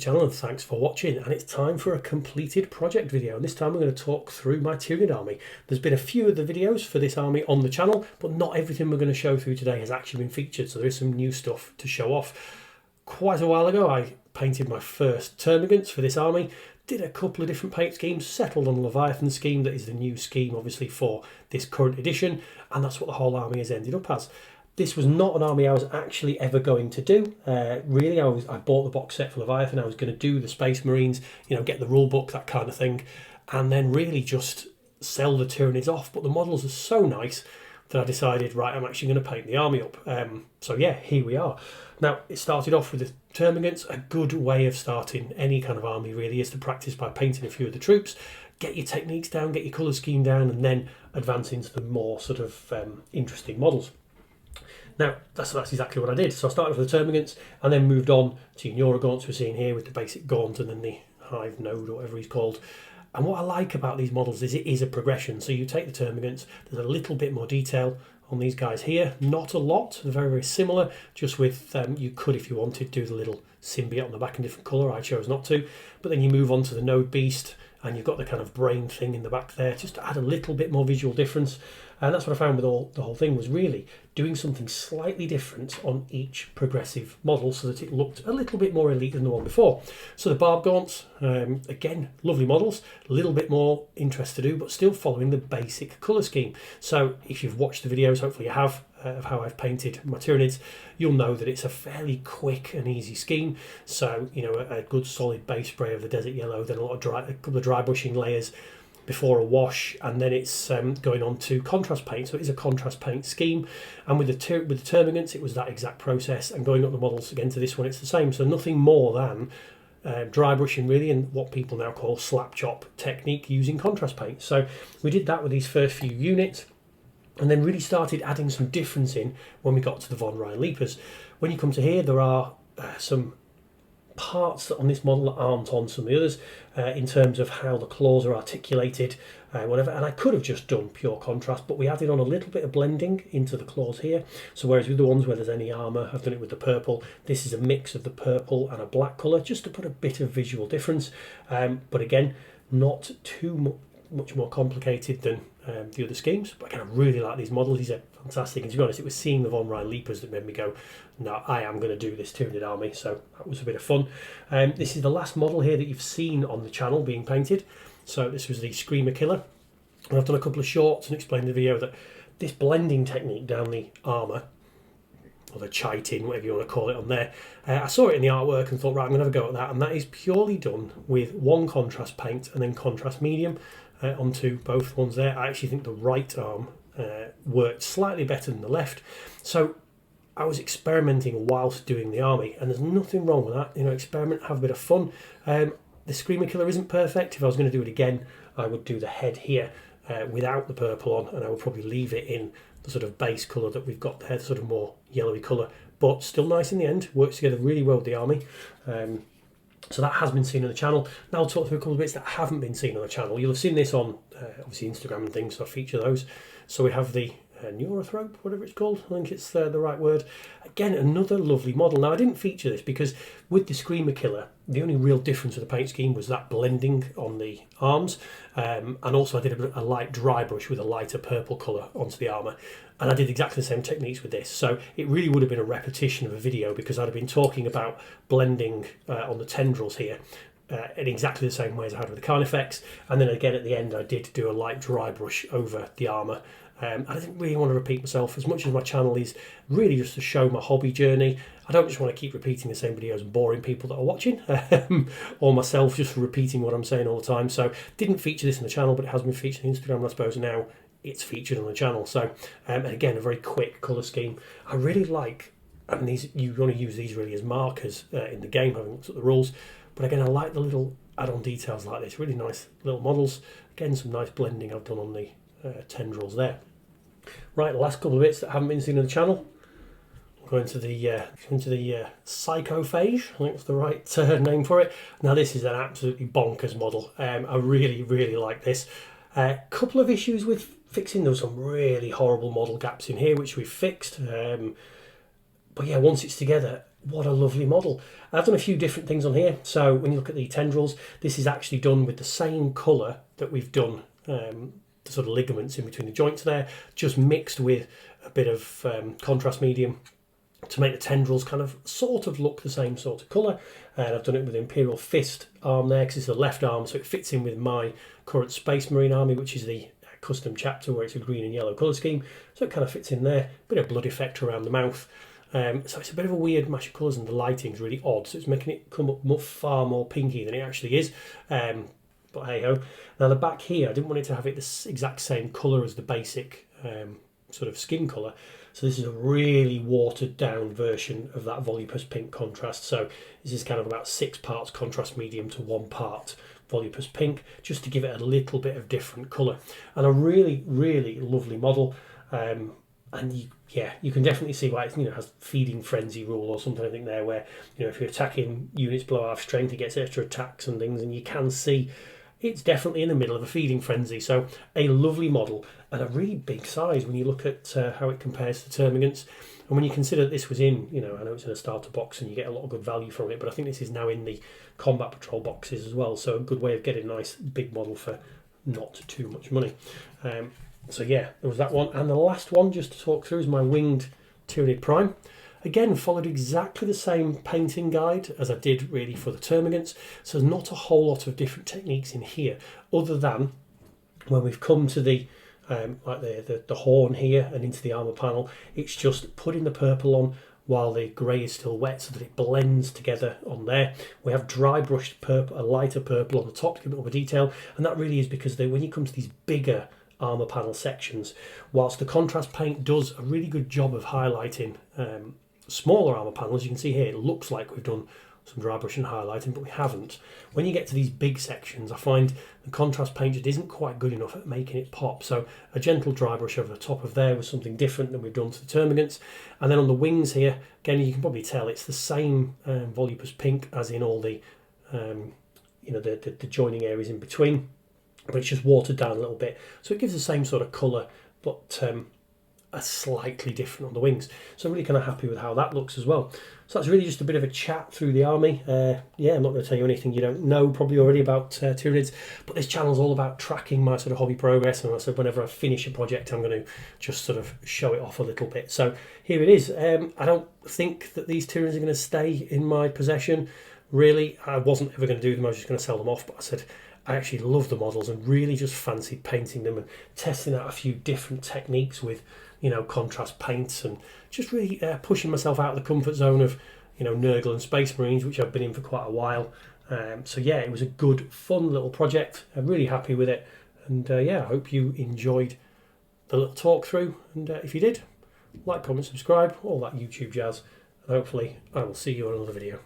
Channel, and thanks for watching. And it's time for a completed project video, and this time I'm going to talk through my Tyranid army. There's been a few of the videos for this army on the channel, but not everything we're going to show through today has actually been featured, so there is some new stuff to show off. Quite a while ago I painted my first termagants for this army, did a couple of different paint schemes, settled on the leviathan scheme that is the new scheme obviously for this current edition, and that's what the whole army has ended up as. This was not an army I was actually ever going to do. Really, I bought the box set for Leviathan. I was going to do the Space Marines, get the rule book, that kind of thing, and then really just sell the Tyranids off. But the models are so nice that I decided, right, I'm actually going to paint the army up. So yeah, here we are. Now, it started off with the termagants. A good way of starting any kind of army really is to practice by painting a few of the troops, get your techniques down, get your colour scheme down, and then advance into the more sort of interesting models. Now, that's exactly what I did. So I started with the termagants and then moved on to your Neuragaunts we're seeing here with the basic gaunt and then the hive node or whatever he's called. And what I like about these models is it is a progression. So you take the termagants, there's a little bit more detail on these guys here. Not a lot, they're very, very similar, just with, you could, if you wanted, do the little symbiote on the back in different colour. I chose not to. But then you move on to the node beast and you've got the kind of brain thing in the back there, just to add a little bit more visual difference. And that's what I found with the whole thing, was really doing something slightly different on each progressive model so that it looked a little bit more elite than the one before. So the Barb Gaunts, again, lovely models, a little bit more interest to do, but still following the basic colour scheme. So if you've watched the videos, hopefully you have, of how I've painted my Tyranids, you'll know that it's a fairly quick and easy scheme. So, a good solid base spray of the desert yellow, then a couple of dry brushing layers before a wash, and then it's going on to contrast paint. So it is a contrast paint scheme, and with the termagants it was that exact process, and going up the models again to this one it's the same. So nothing more than dry brushing really, and what people now call slap chop technique using contrast paint. So we did that with these first few units, and then really started adding some difference in when we got to the Von Ryan Leapers. When you come to here, there are some parts on this model that aren't on some of the others, in terms of how the claws are articulated, whatever. And I could have just done pure contrast, but we added on a little bit of blending into the claws here. So whereas with the ones where there's any armour, I've done it with the purple, this is a mix of the purple and a black colour, just to put a bit of visual difference. But again, not too much more complicated than the other schemes. But again, I really like these models. These are fantastic, and to be honest, it was seeing the Von Ryan Leapers that made me go, no, I am going to do this Tyranid army. So that was a bit of fun. This is the last model here that you've seen on the channel being painted. So this was the Screamer Killer, and I've done a couple of shorts and explained in the video that this blending technique down the armour, or the chitin, whatever you want to call it on there, I saw it in the artwork and thought, right, I'm going to have a go at that. And that is purely done with one contrast paint and then contrast medium onto both ones there. I actually think the right arm worked slightly better than the left. So I was experimenting whilst doing the army, and there's nothing wrong with that. Experiment, have a bit of fun. The Screamer Killer isn't perfect. If I was going to do it again, I would do the head here without the purple on, and I would probably leave it in the sort of base colour that we've got there, the sort of more yellowy colour, but still nice in the end. Works together really well with the army. So that has been seen on the channel. Now I'll talk through a couple of bits that haven't been seen on the channel. You'll have seen this on obviously Instagram and things, so I feature those. So we have the Neurothrope, whatever it's called, I think it's the right word. Again, another lovely model. Now I didn't feature this because with the Screamer Killer, the only real difference with the paint scheme was that blending on the arms, and also I did a light dry brush with a lighter purple colour onto the armour, and I did exactly the same techniques with this. So it really would have been a repetition of a video, because I'd have been talking about blending on the tendrils here in exactly the same way as I had with the Carnifex, and then again at the end I did do a light dry brush over the armour. I didn't really want to repeat myself, as much as my channel is really just to show my hobby journey. I don't just want to keep repeating the same videos and boring people that are watching, or myself just repeating what I'm saying all the time. So didn't feature this on the channel, but it has been featured on Instagram, and I suppose now it's featured on the channel. So and again, a very quick colour scheme. I really like, and these, you want to use these really as markers in the game, having looked at the rules. But again, I like the little add-on details like this, really nice little models. Again, some nice blending I've done on the tendrils there. Right, the last couple of bits that haven't been seen on the channel. Go into the psychophage, I think that's the right name for it. Now this is an absolutely bonkers model. I really, really like this. A couple of issues with fixing. There were some really horrible model gaps in here, which we've fixed. But yeah, once it's together, what a lovely model. I've done a few different things on here. So when you look at the tendrils, this is actually done with the same colour that we've done the sort of ligaments in between the joints there, just mixed with a bit of contrast medium to make the tendrils kind of sort of look the same sort of colour. And I've done it with the Imperial Fist arm there because it's the left arm, so it fits in with my current Space Marine army, which is the custom chapter where it's a green and yellow colour scheme. So it kind of fits in there. Bit of blood effect around the mouth. So it's a bit of a weird mash of colours, and the lighting's really odd, so it's making it come up far more pinky than it actually is. But hey ho. Now the back here, I didn't want it to have it the exact same colour as the basic sort of skin colour. So this is a really watered down version of that Volupus pink contrast. So this is kind of about 6 parts contrast medium to 1 part Volupus pink, just to give it a little bit of different colour. And a really, really lovely model. And you can definitely see why it has feeding frenzy rule or something, I think there, where if you're attacking units below half strength, it gets extra attacks and things, and you can see it's definitely in the middle of a feeding frenzy. So a lovely model and a really big size when you look at how it compares to Termagants. And when you consider that this was in, I know it's in a starter box and you get a lot of good value from it, but I think this is now in the combat patrol boxes as well. So a good way of getting a nice big model for not too much money. So yeah, there was that one. And the last one just to talk through is my winged Tyranid Prime. Again, followed exactly the same painting guide as I did really for the Termagants. So there's not a whole lot of different techniques in here, other than when we've come to the like the horn here and into the armour panel, it's just putting the purple on while the grey is still wet so that it blends together on there. We have dry brushed purple, a lighter purple on the top to give it more detail, and that really is because when you come to these bigger armour panel sections, whilst the contrast paint does a really good job of highlighting smaller armour panels, you can see here it looks like we've done some dry brush and highlighting, but we haven't. When you get to these big sections, I find the contrast paint just isn't quite good enough at making it pop. So a gentle dry brush over the top of there was something different than we've done to the Termagants. And then on the wings here, again, you can probably tell it's the same Volupus pink as in all the the joining areas in between, but it's just watered down a little bit. So it gives the same sort of colour, but are slightly different on the wings. So I'm really kind of happy with how that looks as well. So that's really just a bit of a chat through the army. Yeah, I'm not going to tell you anything you don't know probably already about Tyranids, but this channel's all about tracking my sort of hobby progress, and I said whenever I finish a project I'm going to just sort of show it off a little bit. So here it is. I don't think that these Tyranids are going to stay in my possession. Really, I wasn't ever going to do them, I was just going to sell them off, but I said I actually love the models and really just fancied painting them and testing out a few different techniques with contrast paints, and just really pushing myself out of the comfort zone of Nurgle and Space Marines, which I've been in for quite a while. So yeah, it was a good fun little project. I'm really happy with it, and yeah, I hope you enjoyed the little talk through, and if you did, like, comment, subscribe, all that YouTube jazz, and hopefully I will see you on another video.